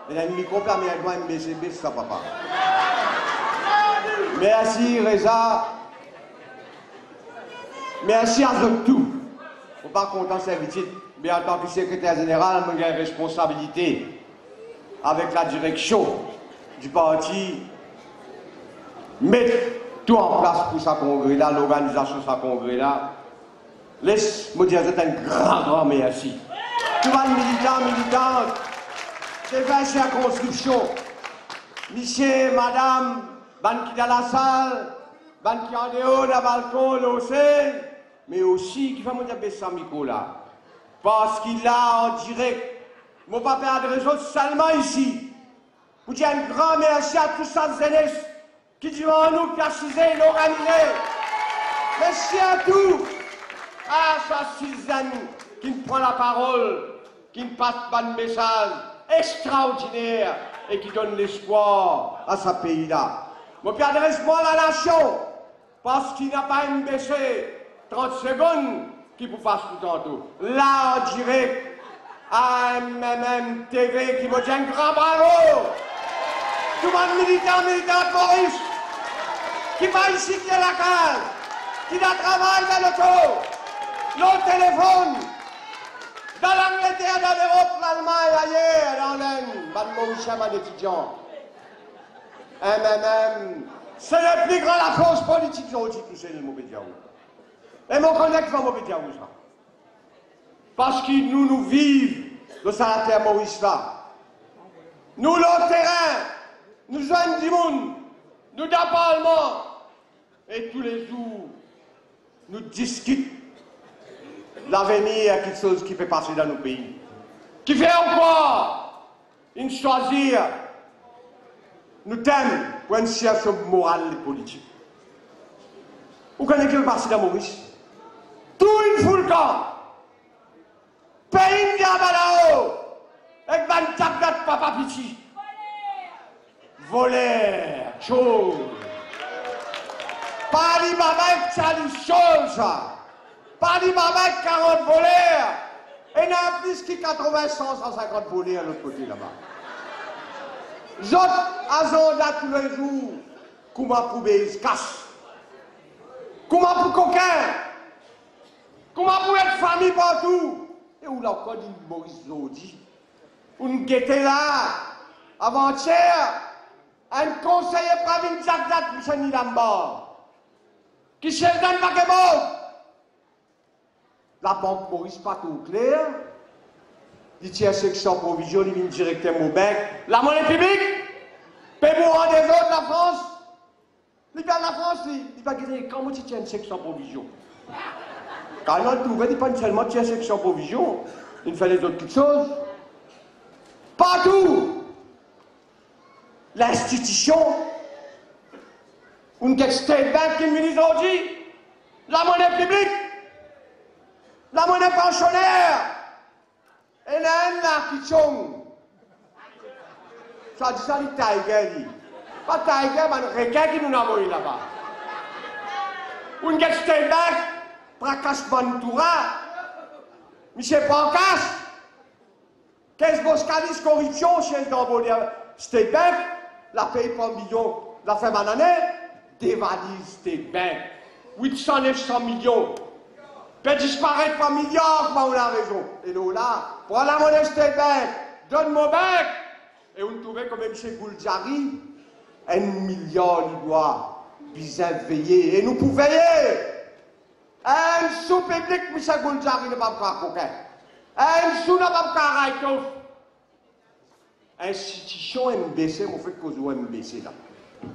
Et la micro permet à moi de baisser ça, papa. Merci, Reza. Merci à tout. Faut pas content servitude. Mais en tant que secrétaire général, j'ai une responsabilité avec la direction du parti. Mettre tout en place pour ce congrès-là, l'organisation de ce congrès-là. Laisse-moi dire, c'est un grand merci. Tout le monde militant, c'est fait circonscription. Monsieur, madame, ban qui dans la salle, ban qui en dehors, dans le balcon, l'océan, mais aussi, qui va me dire ça, micro là. Parce qu'il a en direct, mon papa adresse seulement ici. Vous dire un grand merci à tous ces jeunesse qui durant nous préciser, l'organiser. Merci à tous. À ces amis qui me prend la parole, qui me passe un message extraordinaire et qui donne l'espoir à ce pays-là. Mon père adresse-moi à la nation parce qu'il n'a pas une baissée 30 secondes qui vous passe tout tantôt. Là, en direct, à MMM TV qui me dit un grand bravo. Tout le monde militant de Maurice, qui va ici, qui est la case, qui a travail dans l'auto, le téléphone, dans l'Angleterre, dans l'Europe, l'Allemagne, ailleurs, dans l'Inde, dans Maurice, dans l'étudiant. MMM, c'est le plus grand la force politique, j'ai dit tout c'est le mauvais diable. Et mon collègue va mauvais diable, ça. Parce que nous vivons le salataire Maurice là. Nous, le terrain, nous joignons du monde, nous d'un parlement. Et tous les jours, nous discutons l'avenir, quelque chose qui fait passer dans nos pays. Qui fait encore une choisir, nous t'aimons pour une situation morale et politique. Vous connaissez le parti de Maurice? Tout une foule camp. Pays là-haut, avec 24 papa petit. Voleur, chose. Pas les babaks, ça les choses, ça. Pas les babaks, 40 voleurs. Et il y en a plus qui 80, 100, 150 voleurs à l'autre côté là-bas. J'autre, à Zonda tous les jours, comment pour se casse. Comment pour coquin. Comment pour être famille partout. Et où l'a encore dit Maurice Zodi? On était là, avant-hier, un conseiller Pravin Jagdat Moussani Lamba, qui chef d'un vagabond. La banque Maurice pas tout clair, il tient section provision, il vient directement au bec. La monnaie publique, paiement des autres de la France, il vient de la France, il va gagner comment tu tiens une section provision. Quand on le trouve, il pas seulement tiens section provision, il fait les autres petites choses. Partout, l'institution, une State Bank qui me dit aujourd'hui, la monnaie publique, la monnaie pensionnaire, et là, qui sont. Ça dit ça, les Tiger. Pas Tiger, mais les requins qui nous envoient là-bas. Une State Bank, Prakash Bantoura, Michel Pancas, 15 Boscalis corruption chez le State Bank, la paye par million, la fin de l'année, dévalise State Bank, 800, 900 millions, peut disparaître par milliards, on a raison. Et là, pour la monnaie State Bank, donne mon bec, et on trouvait comme M. Gouldjari, 1 milliard, il doit bien veiller, et nous pouvons veiller. Un sous public, M. Gouldjari ne va pas coquin. Un sous n'a pas caractère. Institution MBC, on fait cause de MBC là.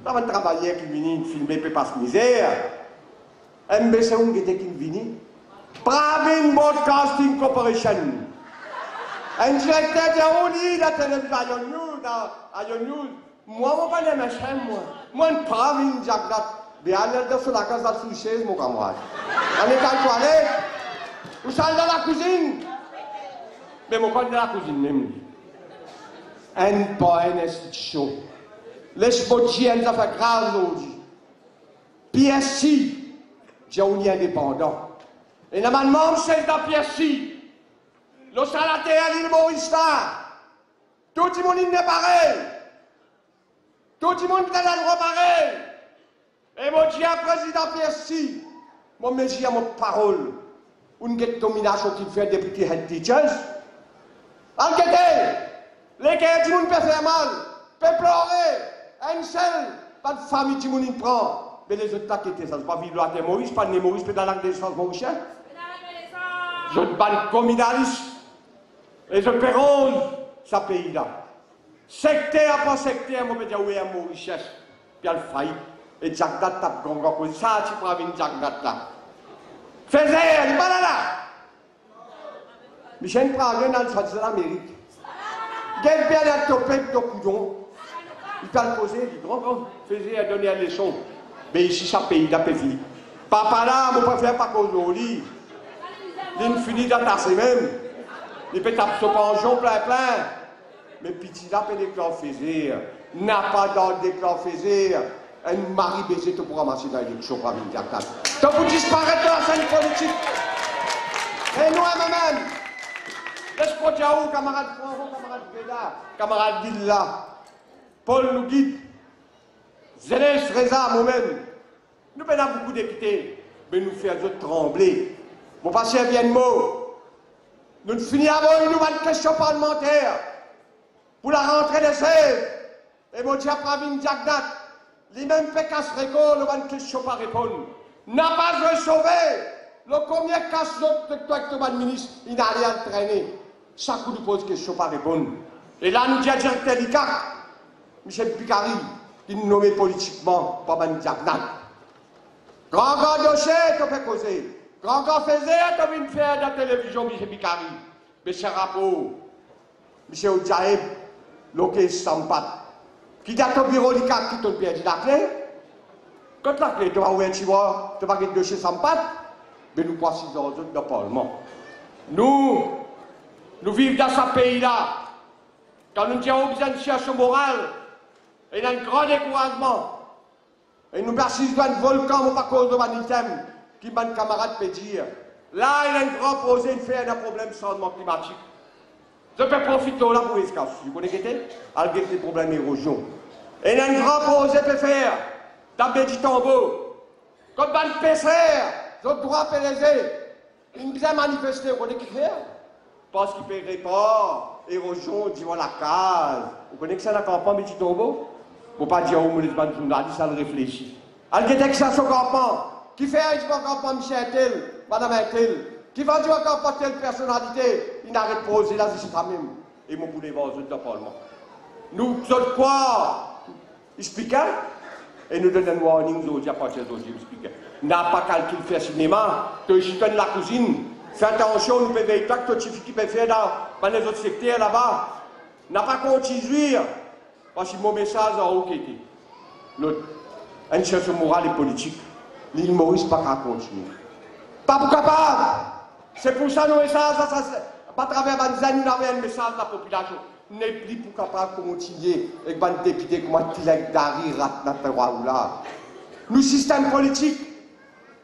Là, on travaille qui vient filmer Pépas Misère. MBC, on était qui vient. Pravin Broadcasting Corporation. Un directeur de Rouli, la télévision à News. Moi, je ne connais pas machin, moi. Moi, je Pravin Jagdat. Bien, elle est sur la case de sous mon camarade. On est dans la toilette. Vous allez dans la cuisine. Mais mon compte de la cuisine, même. Un pas une institution. Laisse-moi dire, elle a fait grave aujourd'hui. PSI, j'ai un indépendant. Et normalement, c'est la PSI. Le salataire, l'île Maurice là. Tout le monde n'est pareil. Tout le monde est dans le droit pareil. Et moi, je dis à président Pierre, moi, je dis à mon parole, une domination qui fait député head teachers. Enquêtez! Les gens qui peuvent faire mal, peuvent pleurer, un seul, pas de famille qui nous prend. Mais les autres t'inquiètent, ça ne pas vivre la terre Maurice, pas de Maurice, mais dans l'acte d'essence mauricien. Je ne pas communaliste. Et je perronne ce pays-là. Secteur après secteur, je peux dire oui, un Mauricien, puis il faillit. Et Jagdat tape gonga, ça, tu prends une Jagdat là. Faisez, il n'est pas là. Michel Prague dans le choix de l'Amérique. Quel bien la topée de coudon. Il t'a posé, il dit grand, faisait à donner à leçon. Mais ici, ça pays d'après fini. Papa là, mon préfère pas cause au lit. Il finit d'attacher même. Il peut taper son pension plein. Mais petit là, peut déclarer faisait. N'a pas d'ordre déclarer faisait. Un mari baisé pour ramasser dans l'élection par une carte. Donc vous disparaître de la scène politique. Et nous, même. Laisse-moi dire où, camarade Franco, camarade Béda, camarade Dilla, Paul nous guide, Zélès, Reza, moi-même. Nous avons beaucoup de députés, mais nous faisons trembler. Mon passé vient de mots. Nous finissons avant une nouvelle question parlementaire pour la rentrée des Sèvres. Et mon diable Pravin Jagdat, les mêmes pécasses récoltent, nous avons une question par répondre. N'a pas sauvé. Le combien casse le ministre, il n'a rien traîné. Chaque coup, nous pose question par répondre. Et là, nous dit à directeur l'ICAC, Michel Picari, qui nous nommé politiquement par Ban Jagdat. Grand dossier, tu peux causer. Grand faisait, tu peux faire de la télévision, Michel Picari. Monsieur Rapport, Michel Oudjaïb, Loké Sampat, qui date au bureau l'ICAC, qui t'a perdu la clé. Quand la clé, tu vas ouvrir, tu vas gagner le dossier Sampat, mais nous passons dans le Parlement. Nous vivons dans ce pays-là. Quand nous avons besoin de situation morale, il y a un grand découragement. Et nous persistons dans un volcan, pas cause de manitem, qui mon camarade peut dire. Là, il y a un grand projet de faire un problème de changement climatique. Je peux profiter là pour escasser. Vous connaissez les problèmes d'érosion. Et il y a un grand projet de faire, d'abord du tombeau. Comme dans le PCR, je dois péréser. Ils bien manifester, vous connaissez qui faire? Parce qu'il ne paierait pas, érosion, dis-moi la case. Vous connaissez que ça, la campagne, petit tombeau? Vous ne pouvez pas dire aux journalistes, ça le réfléchit. Elle dit que ça, son campagne. Qui fait un campagne, Michel tel, Madame tel. Qui va dire encore pas telle personnalité, il n'arrête pas poser là, c'est quand même. Et mon poulet va aux autres de Parlement. Nous autres quoi? Expliquer? Et nous donnons un warning, nous autres, à partir d'aujourd'hui, expliquer. N'a pas calculé faire cinéma, que je donne la cousine. Fais attention, nous pouvons veiller pas que tu peux faire dans les autres secteurs là-bas. N'a pas continué. Parce que mon message a été. L'autre, une situation morale et politique. L'île Maurice n'a pas continuer. Pas pour capable. C'est pour ça que nos messages, à travers les années, nous avons un message de la population. Nous n'est plus pour capable de continuer avec les députés comme Tilek Dari, Ratnat, là. Nous, système politique,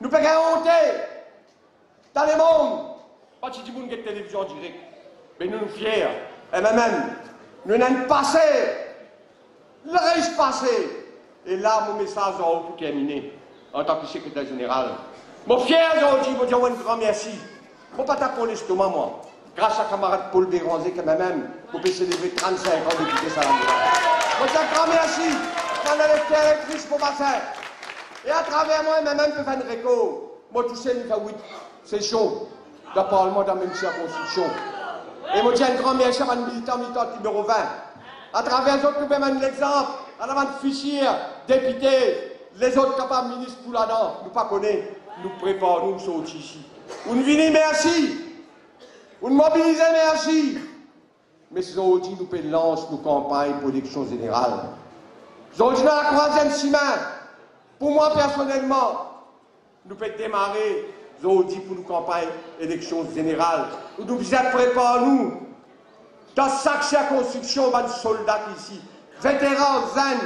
nous pouvons honte dans le monde. Pas si vous avez une télévision directe, mais nous sommes fiers. Et même, nous avons passé, le reste passé. Et là, mon message a tout terminé en tant que secrétaire général. Mon fier aujourd'hui, je vous dis un grand merci. Je ne vais pas taper l'estomac, moi. Grâce à camarade Paul Béranger, qui même, vous pouvez célébrer 35 ans de député salarié. Je vous dis un grand merci. Quand l'électeur est triste pour ma faire. Et à travers moi, même, je peux faire une réco. Moi, tout seul, il fait 8 sessions de Parlement dans la même circonscription. Et je dis un grand merci à mon militant numéro 20. À travers les autres, nous pouvons l'exemple. À la fichier, député, les autres capables ministres pour là-dedans, nous ne pas connaissons. Nous préparons, nous sommes ici. Vous nous venez, merci. Vous nous mobilisez, merci. Mais c'est aujourd'hui nous pouvons lancer nos campagnes pour l'élection générale. Aujourd'hui, dans la troisième semaine, pour moi personnellement, nous pouvons démarrer aujourd'hui pour nos campagnes élection générale. Nous devons préparer nous. Dans chaque circonscription, on a des soldats ici. Vétérans, zen.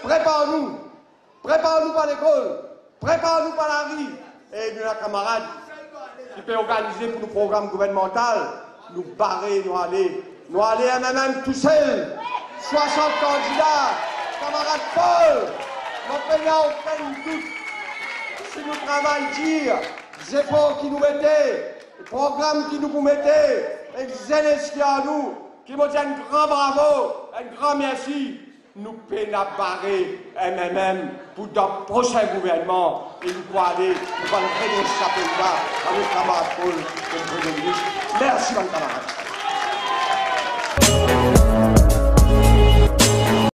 Prépare-nous. Prépare-nous par l'école. Prépare-nous par la rue. Et nous, la camarade, qui peut organiser pour nos programmes gouvernementaux, nous barrer, nous aller Nous allons même tout seul, 60 candidats, camarade Paul, nous payons peine toutes. Si nous travaillons dire, les efforts qui nous mettaient, les programmes qui nous mettaient, et Zelensky à nous, qui nous dit un grand bravo, un grand merci. Nous peinons à barrer MMM pour le prochain gouvernement et nous pouvons aller, nous allons faire des chapeaux là avec camarade Paul, le Premier ministre. Merci, mon camarade.